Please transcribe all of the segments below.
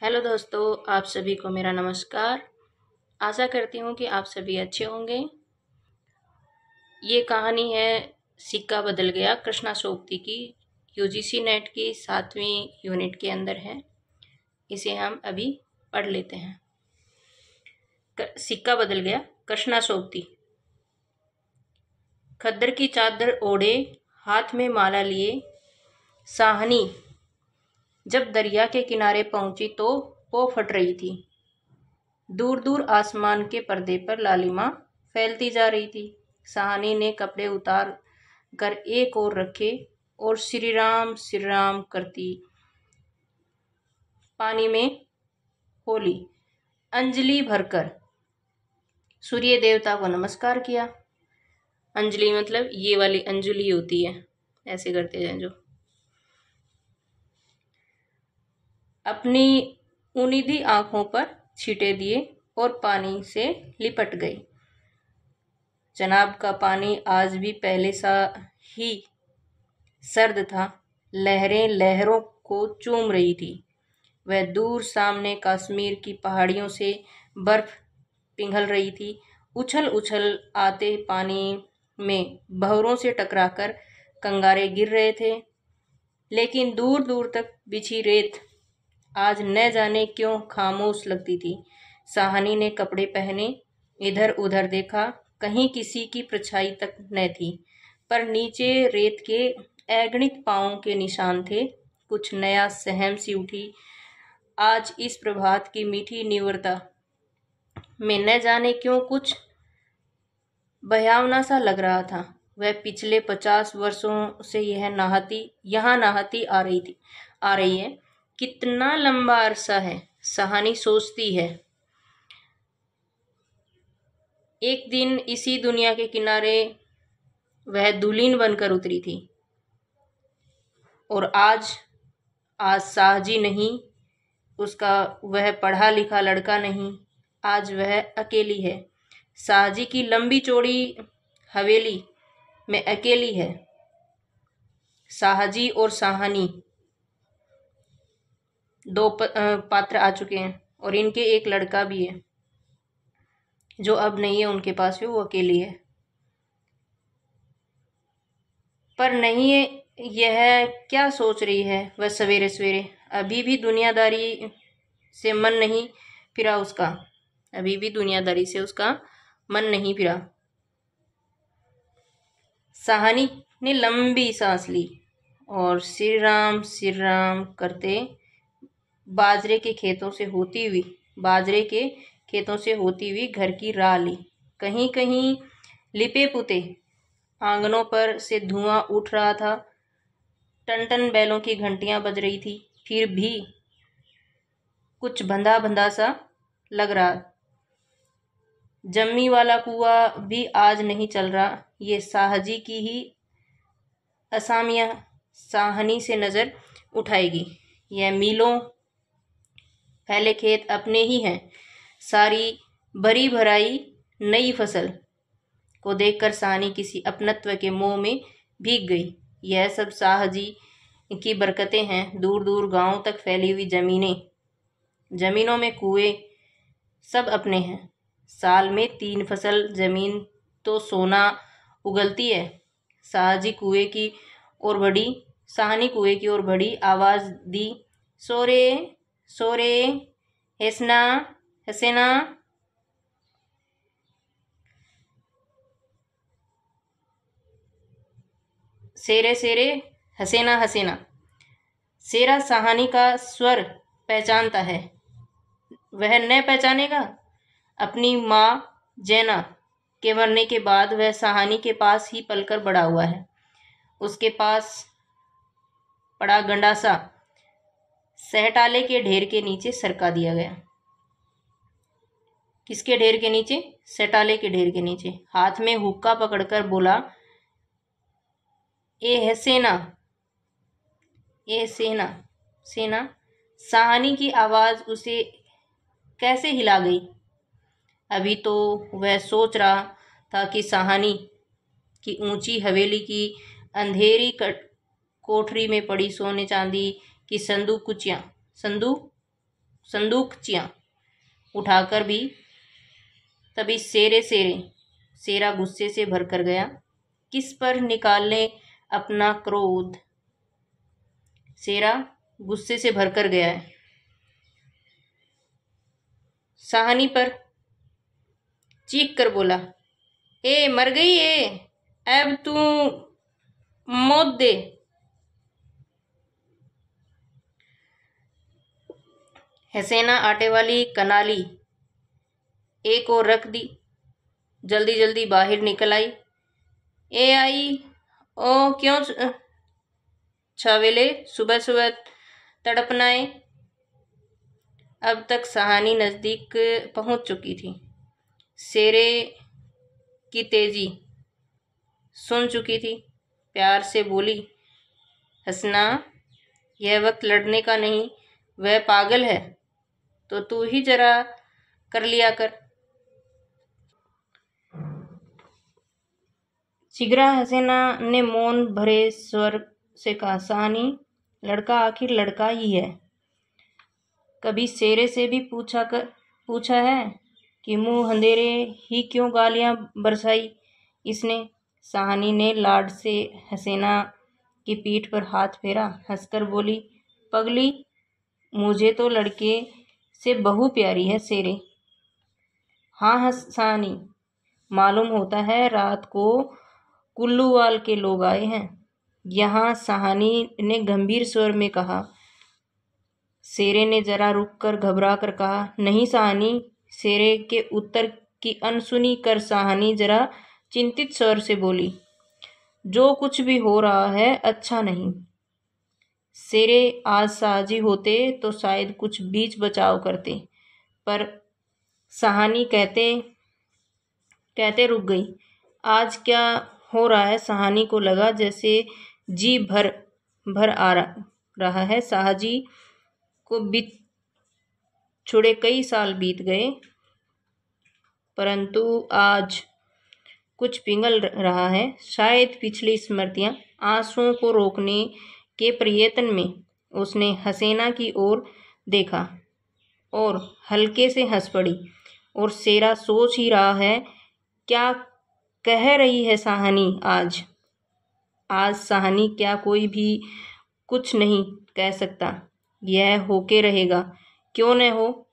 Hello दोस्तों, आप सभी को मेरा नमस्कार। आशा करती हूँ कि आप सभी अच्छे होंगे। ये कहानी है सिक्का बदल गया कृष्णा सोबती की। यूजीसी नेट की 7वीं यूनिट के अंदर है। इसे हम अभी पढ़ लेते हैं। सिक्का बदल गया कृष्णा सोबती। खद्दर की चादर ओढ़े, हाथ में माला लिए, साहनी जब दरिया के किनारे पहुंची तो वो फट रही थी। दूर दूर आसमान के पर्दे पर लालिमा फैलती जा रही थी। साहनी ने कपड़े उतार कर एक ओर रखे और श्री राम करती पानी में होली अंजलि भरकर सूर्य देवता को नमस्कार किया। अंजलि मतलब ये वाली अंजलि होती है, ऐसे करते हैं जो। अपनी उनिदी आंखों पर छींटे दिए और पानी से लिपट गई। जनाब का पानी आज भी पहले सा ही सर्द था। लहरें लहरों को चूम रही थी। वह दूर सामने कश्मीर की पहाड़ियों से बर्फ पिघल रही थी। उछल उछल आते पानी में भंवरों से टकराकर कंगारे गिर रहे थे। लेकिन दूर दूर तक बिछी रेत आज न जाने क्यों खामोश लगती थी। साहनी ने कपड़े पहने, इधर उधर देखा, कहीं किसी की परछाई तक न थी। पर नीचे रेत के अगणित पांवों के निशान थे। कुछ नया सहम सी उठी। आज इस प्रभात की मीठी निवृत्ता में न जाने क्यों कुछ भयावना सा लग रहा था। वह पिछले 50 वर्षों से यहाँ नहाती आ रही है। कितना लंबा अरसा है, साहनी सोचती है। एक दिन इसी दुनिया के किनारे वह दुल्हन बनकर उतरी थी। और आज साहजी नहीं, उसका वह पढ़ा लिखा लड़का नहीं, आज वह अकेली है। साहजी की लंबी चौड़ी हवेली में अकेली है। साहजी और साहनी दो पात्र आ चुके हैं और इनके एक लड़का भी है जो अब नहीं है उनके पास, वो अकेली है। पर नहीं है, यह क्या सोच रही है वह सवेरे सवेरे। अभी भी दुनियादारी से मन नहीं फिरा उसका। अभी भी दुनियादारी से उसका मन नहीं फिरा। साहनी ने लंबी सांस ली और श्री राम करते बाजरे के खेतों से होती हुई घर की राह ली। कहीं कहीं लिपे पुते आंगनों पर से धुआं उठ रहा था। टन टन बैलों की घंटियां बज रही थी। फिर भी कुछ बंधा बंधा सा लग रहा। जम्मी वाला कुआं भी आज नहीं चल रहा। ये साहजी की ही असामियां साहनी से नजर उठाएगी। यह मीलों फैले खेत अपने ही हैं। सारी भरी भराई नई फसल को देखकर साहनी किसी अपनत्व के मोह में भीग गई। यह सब साहजी की बरकतें हैं। दूर दूर गांवों तक फैली हुई जमीनों में कुएं सब अपने हैं। साल में 3 फसल जमीन तो सोना उगलती है। साहनी कुएं की ओर बढ़ी, आवाज दी, सोरे सोरे हसेना। सेरे सेरे हसेना। सेरा साहनी का स्वर पहचानता है। वह न पहचानेगा? अपनी माँ जैना के मरने के बाद वह साहनी के पास ही पलकर बड़ा हुआ है। उसके पास पड़ा गंडासा सहटाले के ढेर के नीचे सरका दिया गया। किसके ढेर के नीचे? सहटाले के ढेर के नीचे। हाथ में हुक्का पकड़कर बोला, ए सेना। साहनी की आवाज उसे कैसे हिला गई। अभी तो वह सोच रहा था कि साहनी की ऊंची हवेली की अंधेरी कोठरी में पड़ी सोने चांदी की संदूक संदूकचियाँ उठाकर भी तभी सेरा गुस्से से भरकर गया। किस पर निकाले अपना क्रोध? सेरा गुस्से से भरकर गया है। साहनी पर चीख कर बोला, ए मर गई है, अब तू मौत दे। हसीना आटे वाली कनाली एक और रख दी, जल्दी जल्दी बाहर निकल आई। ए आई, ओ क्यों छावेले सुबह सुबह तड़पनाए। अब तक सहानी नजदीक पहुंच चुकी थी। शेरे की तेजी सुन चुकी थी। प्यार से बोली, हसना, यह वक्त लड़ने का नहीं, वह पागल है, तो तू ही जरा कर लिया कर। शीघ्र हसीना ने मौन भरे स्वर से कहा, सहानी, लड़का आखिर लड़का ही है। कभी शेरे से भी पूछा है कि मुंह अंधेरे ही क्यों गालियां बरसाई इसने। सहानी ने लाड से हसीना की पीठ पर हाथ फेरा, हंसकर बोली, पगली, मुझे तो लड़के से बहू प्यारी है शेरे। हाँ सहानी, मालूम होता है रात को कुल्लूवाल के लोग आए हैं यहाँ। सहानी ने गंभीर स्वर में कहा। शेरे ने जरा रुककर घबरा कर कहा, नहीं सहानी। शेरे के उत्तर की अनसुनी कर सहानी जरा चिंतित स्वर से बोली, जो कुछ भी हो रहा है अच्छा नहीं। शेरे आज साजी होते तो शायद कुछ बीच बचाव करते, पर सहानी कहते कहते रुक गई। आज क्या हो रहा है? सहानी को लगा जैसे जी भर आ रहा है। साहजी को छुड़े कई साल बीत गए, परंतु आज कुछ पिघल रहा है। शायद पिछली स्मृतियां। आंसुओं को रोकने के प्रयत्न में उसने हसीना की ओर देखा और हल्के से हंस पड़ी। और शेरा सोच ही रहा है, क्या कह रही है सहानी आज सहानी क्या? कोई भी कुछ नहीं कह सकता। यह होके रहेगा। क्यों न हो?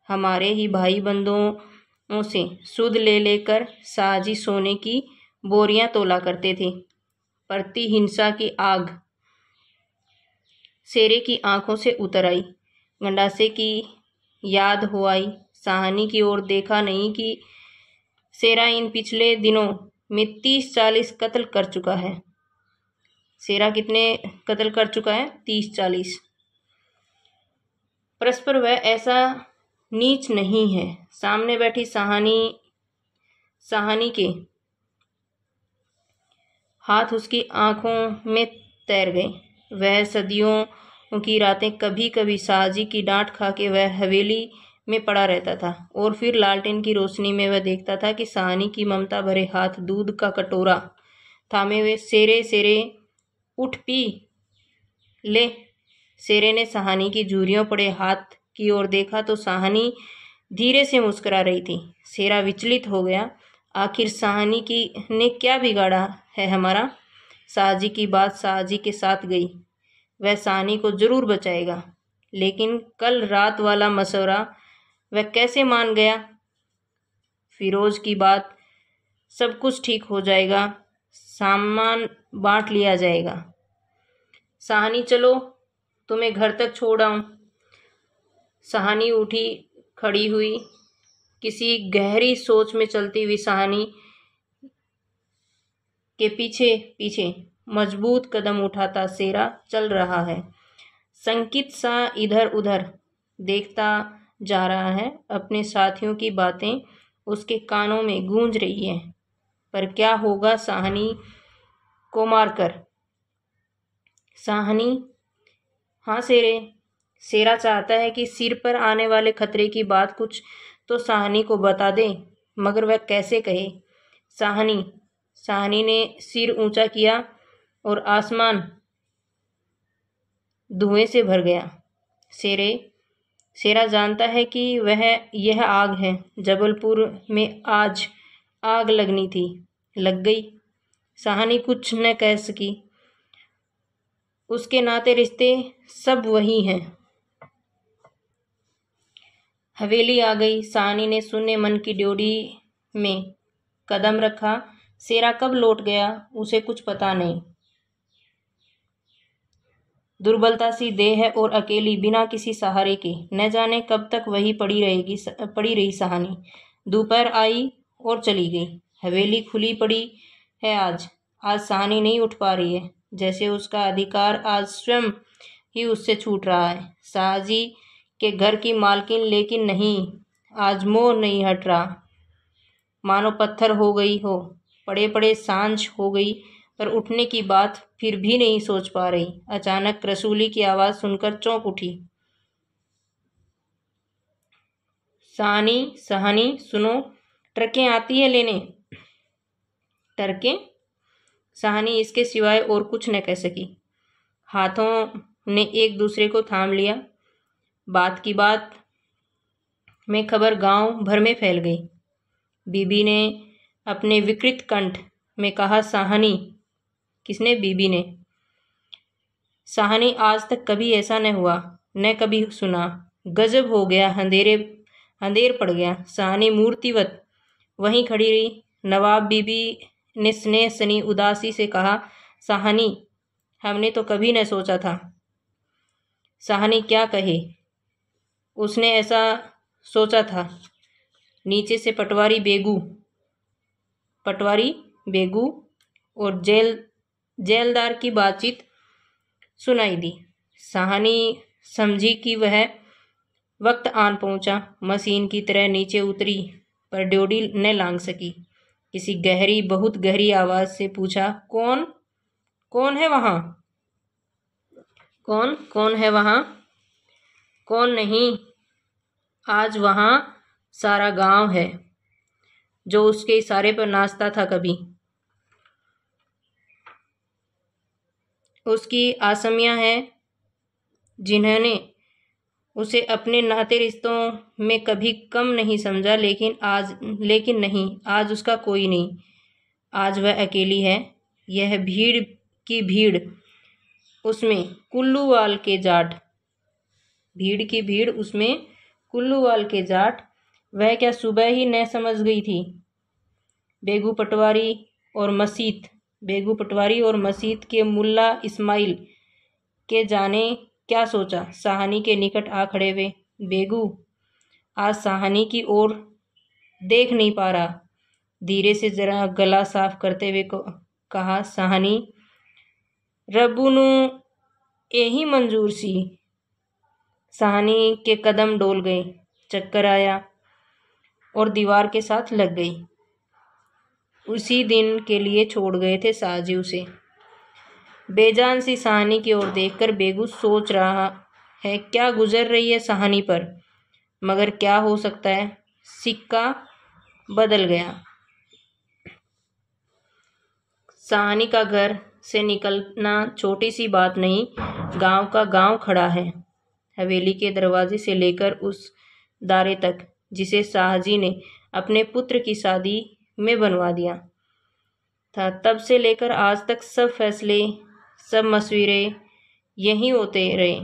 हमारे ही भाई बंधुओं से सुध ले लेकर साजी सोने की बोरियां तोला करते थे। प्रतिहिंसा की आग शेरे की आंखों से उतर आई। गंडासे की याद हो आई। सहानी की ओर देखा नहीं कि शेरा इन पिछले दिनों में 30-40 कत्ल कर चुका है। शेरा कितने कत्ल कर चुका है? 30-40। परस्पर वह ऐसा नीच नहीं है। सामने बैठी सहानी के हाथ उसकी आंखों में तैर गए। वह सदियों की रातें कभी कभी साजी की डांट खा के वह हवेली में पड़ा रहता था और फिर लालटेन की रोशनी में वह देखता था कि सहानी की ममता भरे हाथ दूध का कटोरा थामे हुए। शेरे उठ पी ले। शेरे ने सहानी की झुर्रियों पड़े हाथ की ओर देखा तो सहानी धीरे से मुस्कुरा रही थी। शेरा विचलित हो गया। आखिर सहानी की ने क्या बिगाड़ा है हमारा? साजी की बात साजी के साथ गई। वह सहानी को जरूर बचाएगा, लेकिन कल रात वाला मशवरा वह कैसे मान गया? फिरोज की बात, सब कुछ ठीक हो जाएगा, सामान बांट लिया जाएगा। सहानी, चलो तुम्हें घर तक छोड़ आऊं। सहानी उठी खड़ी हुई। किसी गहरी सोच में चलती हुई सहानी के पीछे पीछे मजबूत कदम उठाता शेरा चल रहा है। संकित सा इधर उधर देखता जा रहा है। अपने साथियों की बातें उसके कानों में गूंज रही है, पर क्या होगा सहानी को मारकर? सहानी, हाँ शेरा चाहता है कि सिर पर आने वाले खतरे की बात कुछ तो सहानी को बता दे, मगर वह कैसे कहे? सहानी ने सिर ऊंचा किया और आसमान धुएं से भर गया। शेरे, शेरा जानता है कि यह आग है। जबलपुर में आज आग लगनी थी, लग गई। साहनी कुछ न कह सकी। उसके नाते रिश्ते सब वही हैं। हवेली आ गई। साहनी ने शून्य मन की ड्योढ़ी में कदम रखा। शेरा कब लौट गया उसे कुछ पता नहीं। दुर्बलता सी देह है और अकेली, बिना किसी सहारे के। न जाने कब तक वही पड़ी रही साहनी। दोपहर आई और चली गई। हवेली खुली पड़ी है आज साहनी नहीं उठ पा रही है, जैसे उसका अधिकार आज स्वयं ही उससे छूट रहा है। साहजी के घर की मालकिन, लेकिन नहीं, आज मोह नहीं हट रहा। मानो पत्थर हो गई हो, पड़े पड़े सांझ हो गई, पर उठने की बात फिर भी नहीं सोच पा रही। अचानक रसूली की आवाज सुनकर चौंक उठी। साहनी सुनो, ट्रकें आती है लेने। ट्रकें? साहनी इसके सिवाय और कुछ न कह सकी। हाथों ने एक दूसरे को थाम लिया। बात की बात में खबर गांव भर में फैल गई। बीबी ने अपने विकृत कंठ में कहा, साहनी। किसने? बीबी ने। साहनी, आज तक कभी ऐसा न हुआ, न कभी सुना। गजब हो गया, अंधेर पड़ गया। साहनी मूर्तिवत वहीं खड़ी रही। नवाब बीबी ने स्नेह सनी उदासी से कहा, साहनी, हमने तो कभी न सोचा था। साहनी क्या कहे? उसने ऐसा सोचा था। नीचे से पटवारी बेगू और जेलदार की बातचीत सुनाई दी। साहनी समझी कि वह वक्त आन पहुंचा। मशीन की तरह नीचे उतरी, पर ड्योढ़ी न लांघ सकी। किसी गहरी, बहुत गहरी आवाज से पूछा, कौन है वहां? कौन है वहां? कौन नहीं, आज वहां सारा गांव है, जो उसके इशारे पर नाचता था कभी। उसकी आसमियां हैं, जिन्होंने उसे अपने नाते रिश्तों में कभी कम नहीं समझा, लेकिन नहीं, आज उसका कोई नहीं। आज वह अकेली है। यह भीड़ की भीड़, उसमें कुल्लूवाल के जाट। भीड़ की भीड़, उसमें कुल्लूवाल के जाट। वह क्या सुबह ही न समझ गई थी? बेगू पटवारी और मसीत के मुल्ला इस्माइल के जाने क्या सोचा। साहनी के निकट आ खड़े वे। बेगू आज साहनी की ओर देख नहीं पा रहा। धीरे से जरा गला साफ करते हुए कहा, साहनी, रब्बू नू यही मंजूर सी। साहनी के कदम डोल गए, चक्कर आया और दीवार के साथ लग गई। उसी दिन के लिए छोड़ गए थे साहजी उसे। बेजान सी साहनी की ओर देखकर बेगू सोच रहा है क्या गुजर रही है साहनी पर, मगर क्या हो सकता है? सिक्का बदल गया। साहनी का घर से निकलना छोटी सी बात नहीं। गांव का गांव खड़ा है, हवेली के दरवाजे से लेकर उस दारे तक जिसे साहजी ने अपने पुत्र की शादी में बनवा दिया था। तब से लेकर आज तक सब फैसले, सब मशवरे यहीं होते रहे।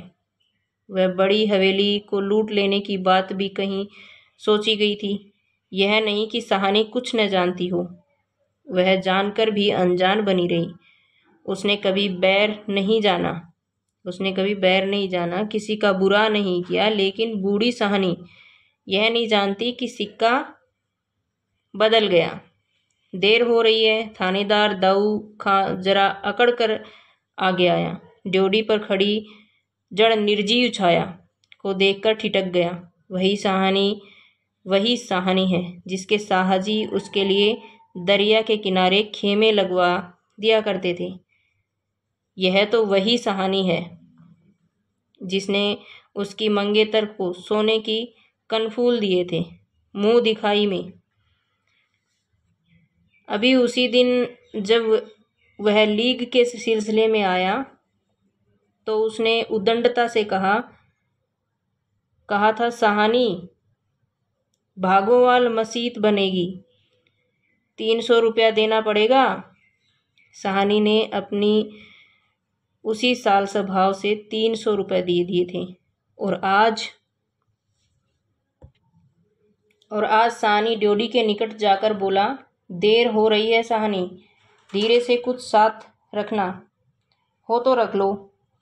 वह बड़ी हवेली को लूट लेने की बात भी कहीं सोची गई थी। यह नहीं कि साहनी कुछ न जानती हो, वह जानकर भी अनजान बनी रही। उसने कभी बैर नहीं जाना, किसी का बुरा नहीं किया। लेकिन बूढ़ी साहनी यह नहीं जानती कि सिक्का बदल गया। देर हो रही है। थानेदार दाऊ खां जरा अकड़ कर आगे आया। ड्योढ़ी पर खड़ी जड़ निर्जीव छाया को देखकर ठिठक गया। वही साहनी है जिसके साहजी उसके लिए दरिया के किनारे खेमे लगवा दिया करते थे। यह तो वही साहनी है जिसने उसकी मंगेतर को सोने की कनफूल दिए थे मुंह दिखाई में। अभी उसी दिन जब वह लीग के सिलसिले में आया तो उसने उद्दंडता से कहा, कहा था सहानी भागोवाल मसीत बनेगी, 300 रुपया देना पड़ेगा। सहानी ने अपनी उसी साल स्वभाव से 300 रुपये दे दिए थे। और आज सहानी ड्योडी के निकट जाकर बोला, देर हो रही है सहानी, धीरे से कुछ साथ रखना हो तो रख लो,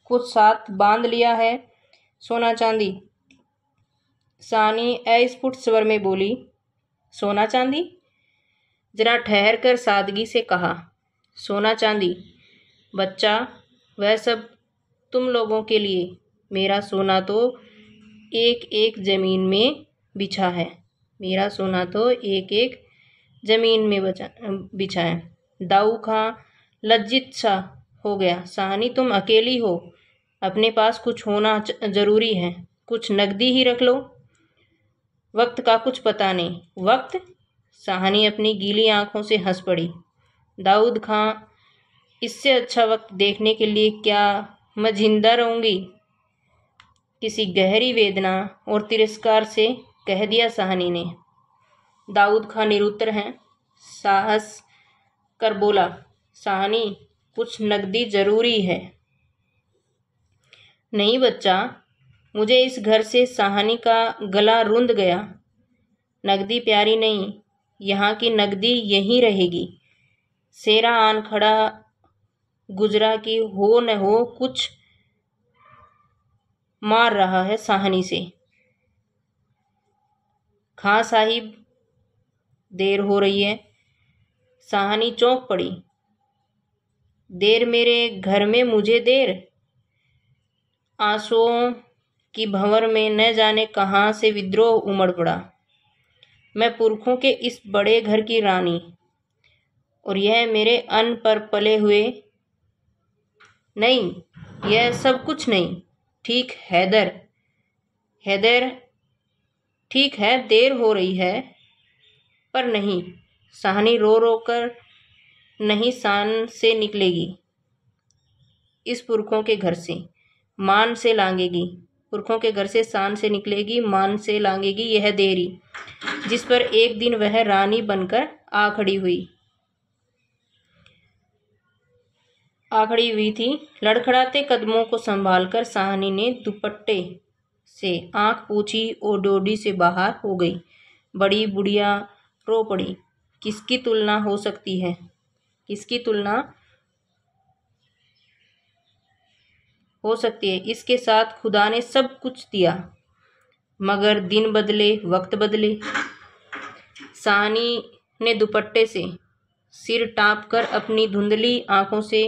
कुछ साथ बांध लिया है सोना चांदी। सहानी अस्फुट स्वर में बोली, सोना चांदी? जरा ठहर कर सादगी से कहा, सोना चांदी बच्चा, वह सब तुम लोगों के लिए, मेरा सोना तो एक एक जमीन में बिछा है, मेरा सोना तो एक एक जमीन में बिछा है। दाऊ खां लज्जित सा हो गया, सहानी तुम अकेली हो, अपने पास कुछ होना जरूरी है, कुछ नकदी ही रख लो, वक्त का कुछ पता नहीं। वक्त? सहानी अपनी गीली आंखों से हंस पड़ी। दाऊद खां, इससे अच्छा वक्त देखने के लिए क्या मैं जिंदा रहूंगी? किसी गहरी वेदना और तिरस्कार से कह दिया सहानी ने। दाऊद खां निरुत्तर हैं। साहस कर बोला, सहानी कुछ नकदी जरूरी है। नहीं बच्चा, मुझे इस घर से सहानी का गला रुंध गया। नकदी प्यारी नहीं, यहाँ की नकदी यहीं रहेगी। सेरा आन खड़ा गुजरा की हो न हो कुछ मार रहा है सहानी से। खां साहिब, देर हो रही है। सहानी चौंक पड़ी। देर मेरे घर में मुझे देर? आंसुओं की भंवर में न जाने कहाँ से विद्रोह उमड़ पड़ा। मैं पुरखों के इस बड़े घर की रानी, और यह मेरे अन्न पर पले हुए। नहीं, यह सब कुछ नहीं। ठीक हैदर, ठीक है, देर हो रही है, पर नहीं, सहानी रो रो कर नहीं शान से निकलेगी। इस पुरखों के घर से मान से लांगेगी, पुरखों के घर से शान से निकलेगी, मान से लांगेगी यह देरी, जिस पर एक दिन वह रानी बनकर आ खड़ी हुई थी। लड़खड़ाते कदमों को संभालकर सहानी ने दुपट्टे से आंख पूछी और डोडी से बाहर हो गई। बड़ी बुढ़िया रो पड़ी। किसकी तुलना हो सकती है? किसकी तुलना हो सकती है? इसके साथ खुदा ने सब कुछ दिया, मगर दिन बदले, वक्त बदले। सहानी ने दुपट्टे से सिर टाँपकर अपनी धुंधली आंखों से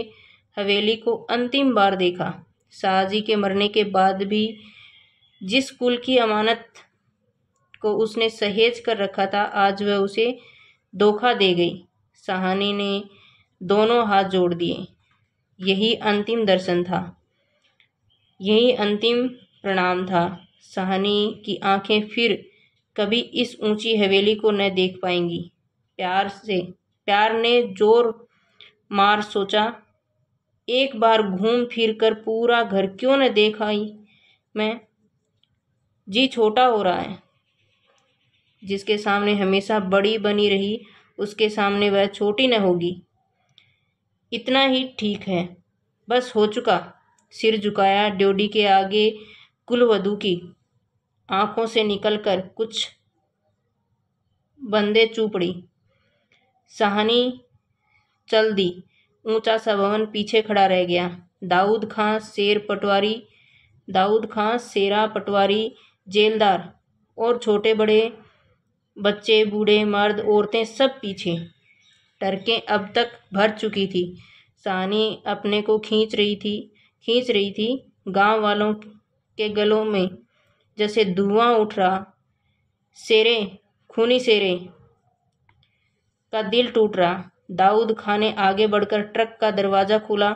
हवेली को अंतिम बार देखा। शाहजी के मरने के बाद भी जिस कुल की अमानत को उसने सहेज कर रखा था, आज वह उसे धोखा दे गई। सहानी ने दोनों हाथ जोड़ दिए। यही अंतिम दर्शन था, यही अंतिम प्रणाम था। सहानी की आंखें फिर कभी इस ऊंची हवेली को न देख पाएंगी। प्यार ने जोर मार सोचा, एक बार घूम फिर कर पूरा घर क्यों न देख आई मैं। जी छोटा हो रहा है। जिसके सामने हमेशा बड़ी बनी रही, उसके सामने वह छोटी न होगी। इतना ही ठीक है, बस हो चुका। सिर झुकाया ड्योडी के आगे। कुलवधू की आंखों से निकलकर कुछ बंदे चूपड़ी। सहानी चल दी। ऊंचा सा भवन पीछे खड़ा रह गया। दाऊद खां सेरा पटवारी, जेलदार और छोटे बड़े बच्चे, बूढ़े, मर्द, औरतें सब पीछे। टरकें अब तक भर चुकी थी। सहानी अपने को खींच रही थी। गांव वालों के गलों में जैसे धुआं उठ रहा। खूनी शेरे का दिल टूट रहा। दाऊद खां ने आगे बढ़कर ट्रक का दरवाज़ा खोला।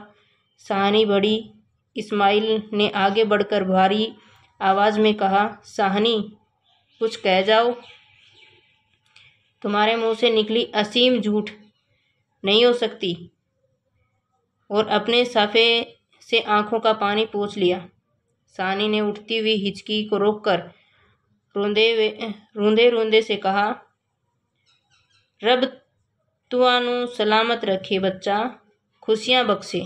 सहानी बढ़ी। इस्माइल ने आगे बढ़कर भारी आवाज़ में कहा, सहानी कुछ कह जाओ। तुम्हारे मुंह से निकली असीम झूठ नहीं हो सकती। और अपने साफे से आंखों का पानी पोंछ लिया। सहानी ने उठती हुई हिचकी को रोककर रोंदे रोंदे से कहा, रब तुआनू सलामत रखे बच्चा, खुशियां बख्शे।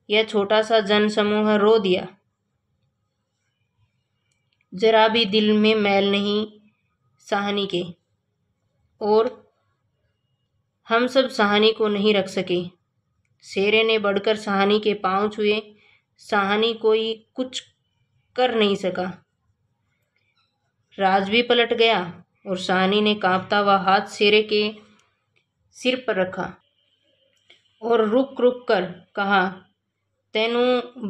यह छोटा सा जन समूह रो दिया। जरा भी दिल में मैल नहीं साहनी के, और हम सब साहनी को नहीं रख सके। शेरे ने बढ़कर साहनी के पांव छुए। साहनी कोई कुछ कर नहीं सका। राज भी पलट गया और साहनी ने कांपता हुआ हाथ शेरे के सिर पर रखा और रुक रुक कर कहा, तेनू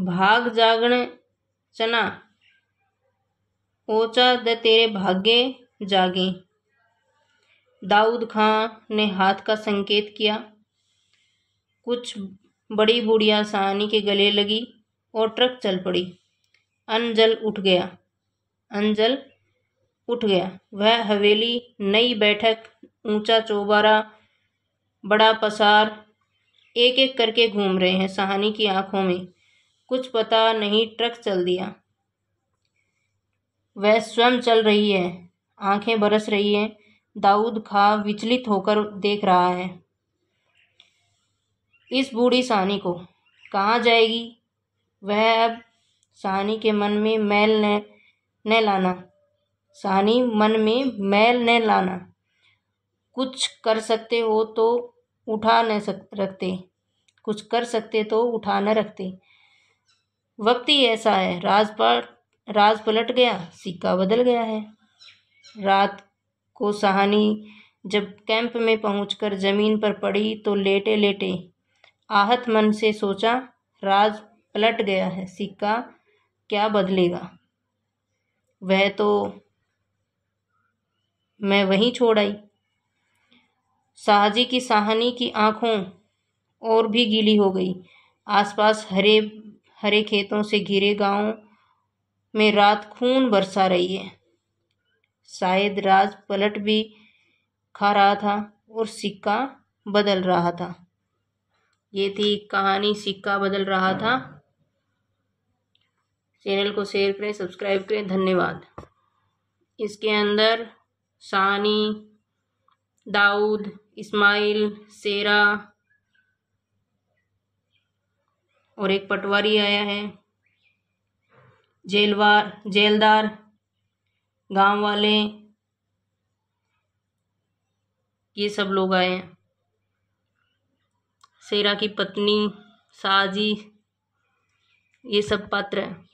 भाग जागण चना, ओचा द तेरे भागे जागे। दाऊद खां ने हाथ का संकेत किया। कुछ बड़ी बुढ़िया साहनी के गले लगी और ट्रक चल पड़ी। अंजल उठ गया। वह हवेली, नई बैठक, ऊंचा चौबारा, बड़ा पसार एक एक करके घूम रहे हैं साहनी की आंखों में। कुछ पता नहीं ट्रक चल दिया। वह स्वयं चल रही है, आंखें बरस रही हैं। दाऊद खां विचलित होकर देख रहा है। इस बूढ़ी साहनी को कहाँ जाएगी वह अब? साहनी के मन में मैल न लाना। साहनी मन में मैल न लाना। कुछ कर सकते हो तो उठा न रखते। कुछ कर सकते तो उठा न रखते। वक्त ही ऐसा है। राज पलट गया, सिक्का बदल गया है। रात को साहनी जब कैंप में पहुंचकर जमीन पर पड़ी तो लेटे लेटे आहत मन से सोचा, राज पलट गया है, सिक्का क्या बदलेगा? वह तो मैं वहीं छोड़ आई। साहजी की साहनी की आंखों और भी गीली हो गई। आसपास हरे खेतों से घिरे गांव में रात खून बरसा रही है। शायद राज पलट भी खा रहा था और सिक्का बदल रहा था। ये थी कहानी सिक्का बदल रहा था। चैनल को शेयर करें, सब्सक्राइब करें। धन्यवाद। इसके अंदर साहनी, दाऊद, इस्माइल, शेरा और एक पटवारी आया है, जेलदार, गांव वाले, ये सब लोग आए हैं। शेरा की पत्नी, साजी, ये सब पात्र हैं।